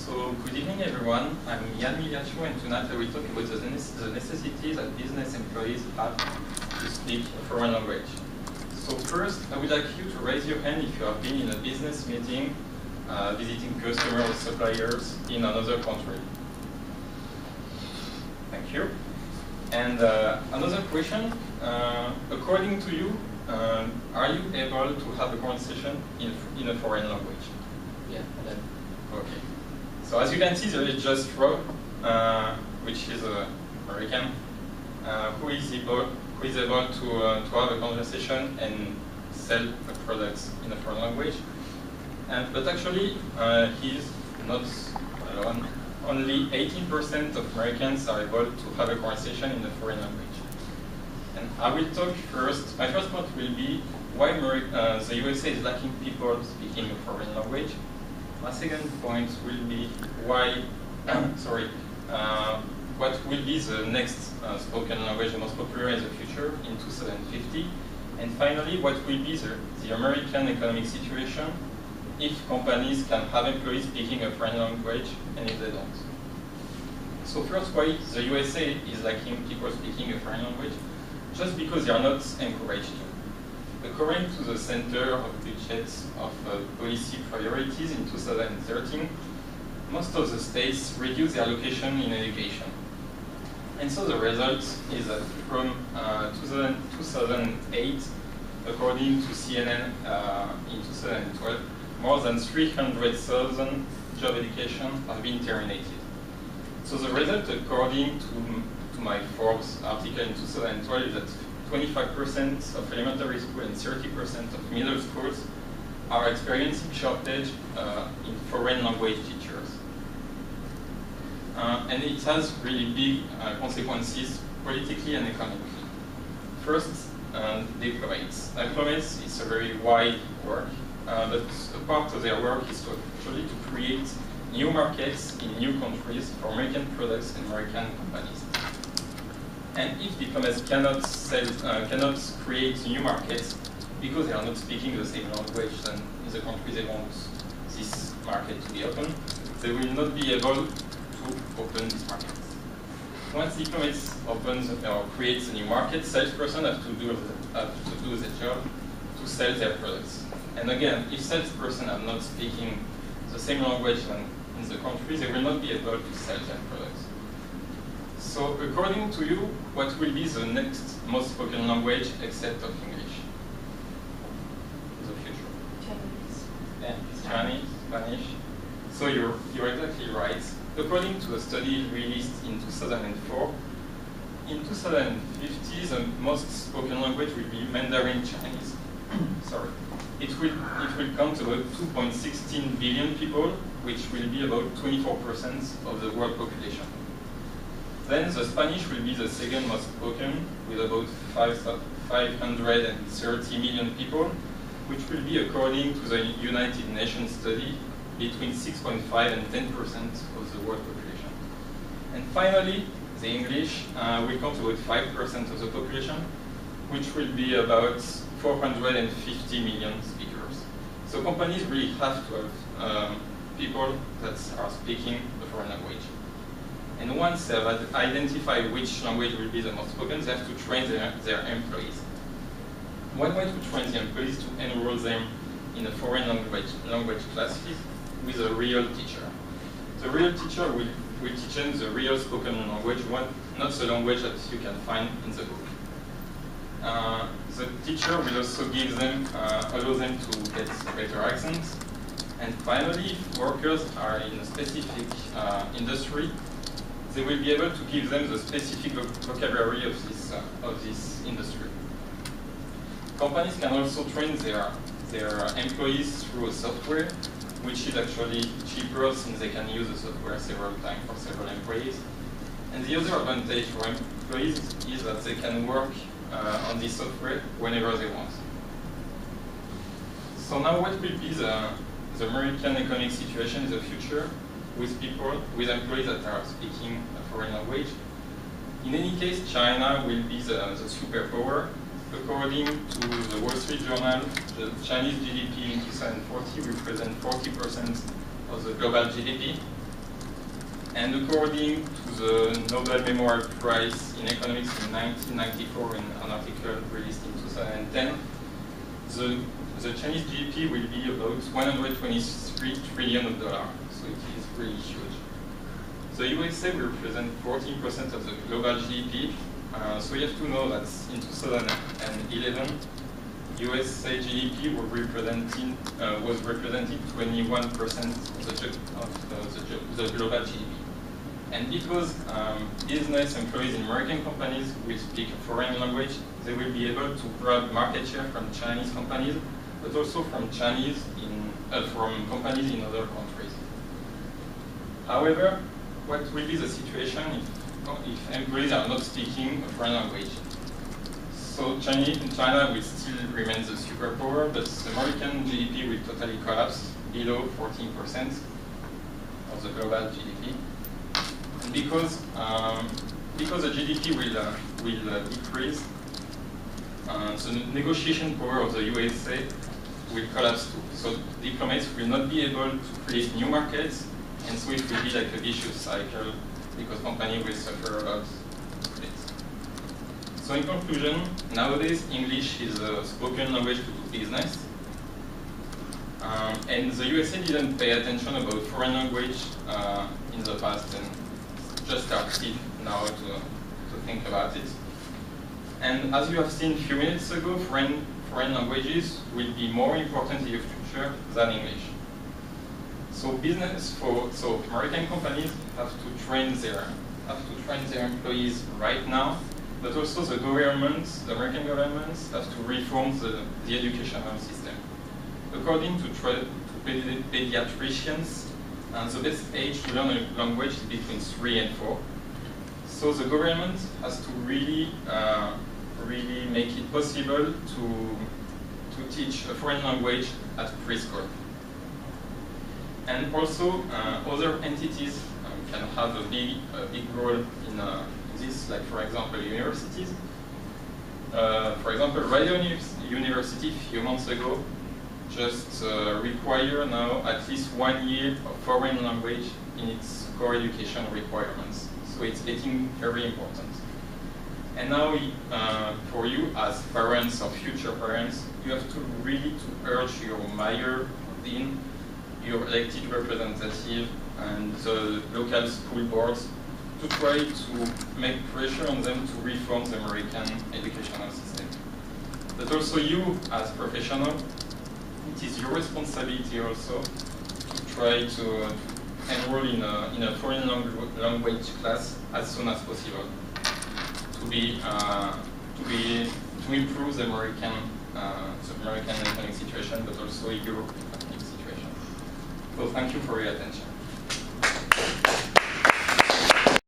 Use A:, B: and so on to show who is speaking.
A: So, good evening everyone. I'm Jan Miliacho, and tonight I will talk about the necessity that business employees have to speak a foreign language. So first, I would like you to raise your hand if you have been in a business meeting visiting customers or suppliers in another country. Thank you. And another question, according to you, are you able to have a conversation in a foreign language?
B: Yeah, I am.
A: Okay. So as you can see, there is just Rob, which is an American, who is able to have a conversation and sell the products in a foreign language. But actually, he's not alone. Only 18% of Americans are able to have a conversation in a foreign language. And I will talk first. My first point will be why the USA is lacking people speaking a foreign language. My second point will be why, what will be the next spoken language the most popular in the future in 2050. And finally, what will be the American economic situation if companies can have employees speaking a foreign language and if they don't. So first, why the USA is lacking people speaking a foreign language? Just because they are not encouraged to. According to the Center of Budgets of Policy Priorities in 2013, most of the states reduce their allocation in education. And so the result is that from 2008, according to CNN in 2012, more than 300,000 job education have been terminated. So the result, according to my Forbes article in 2012, is that 25% of elementary school and 30% of middle schools are experiencing shortage in foreign language teachers. And it has really big consequences politically and economically. First, diplomats. Diplomats is a very wide work, but a part of their work is actually to create new markets in new countries for American products and American companies. And if diplomats cannot create new markets because they are not speaking the same language than in the country they want this market to be open, they will not be able to open this market. Once diplomats opens or creates a new market, salesperson have to do the job to sell their products. And again, if salesperson are not speaking the same language than in the country, they will not be able to sell their products. So according to you, what will be the next most spoken language except of English in the future?
B: Chinese.
A: Yeah, Chinese, Spanish. So you're exactly right. According to a study released in 2004, in 2050, the most spoken language will be Mandarin Chinese. Sorry. It will count about 2.16 billion people, which will be about 24% of the world population. Then the Spanish will be the second most spoken, with about 530 million people, which will be, according to the United Nations study, between 6.5 and 10% of the world population. And finally, the English will count about 5% of the population, which will be about 450 million speakers. So companies really have to have people that are speaking the foreign language. And once they have identified which language will be the most spoken, they have to train their employees. One way to train the employees is to enroll them in a foreign language classes with a real teacher. The real teacher will teach them the real spoken language, not the language that you can find in the book. The teacher will also allow them to get better accents. And finally, if workers are in a specific industry, they will be able to give them the specific vocabulary of this industry. Companies can also train their employees through a software, which is actually cheaper since they can use the software several times for several employees. And the other advantage for employees is that they can work on this software whenever they want. So now what will be the American economic situation in the future with employees that are speaking a foreign language? In any case, China will be the superpower. According to the Wall Street Journal, the Chinese GDP in 2040 will represent 40% of the global GDP, And according to the Nobel Memorial Prize in Economics in 1994, in an article released in 2010, the Chinese GDP will be about $123 trillion. So it is really huge. The USA will represent 14% of the global GDP. So you have to know that in 2011, USA GDP was representing 21% of the global GDP. And because business employees in American companies will speak a foreign language, they will be able to grab market share from Chinese companies, but also from from companies in other countries. However, what will be the situation if employees are not speaking a foreign language? So China will still remain the superpower, but the American GDP will totally collapse below 14% of the global GDP. And because the GDP will decrease, the negotiation power of the USA will collapse too. So diplomats will not be able to create new markets, and so it will be like a vicious cycle because companies will suffer a lot. So in conclusion, nowadays English is a spoken language to do business. And the USA didn't pay attention about foreign language in the past and just started now to think about it. And as you have seen a few minutes ago, foreign languages will be more important in the future than English. So American companies have to train their employees right now, but also the American governments have to reform the educational system. According to pediatricians, the best age to learn a language is between 3 and 4. So the government has to really make it possible to teach a foreign language at preschool. And also, other entities can have a big role in this, like for example, universities. For example, Radio University a few months ago just require now at least 1 year of foreign language in its core education requirements. So it's getting very important. And now, for you as parents or future parents, you have to really urge your mayor, dean, your elected representative, and the local school boards to try to make pressure on them to reform the American educational system. But also you, as professional, it is your responsibility also to try to enroll in a foreign language class as soon as possible to improve the American economic situation, but also Europe economic situation. So thank you for your attention.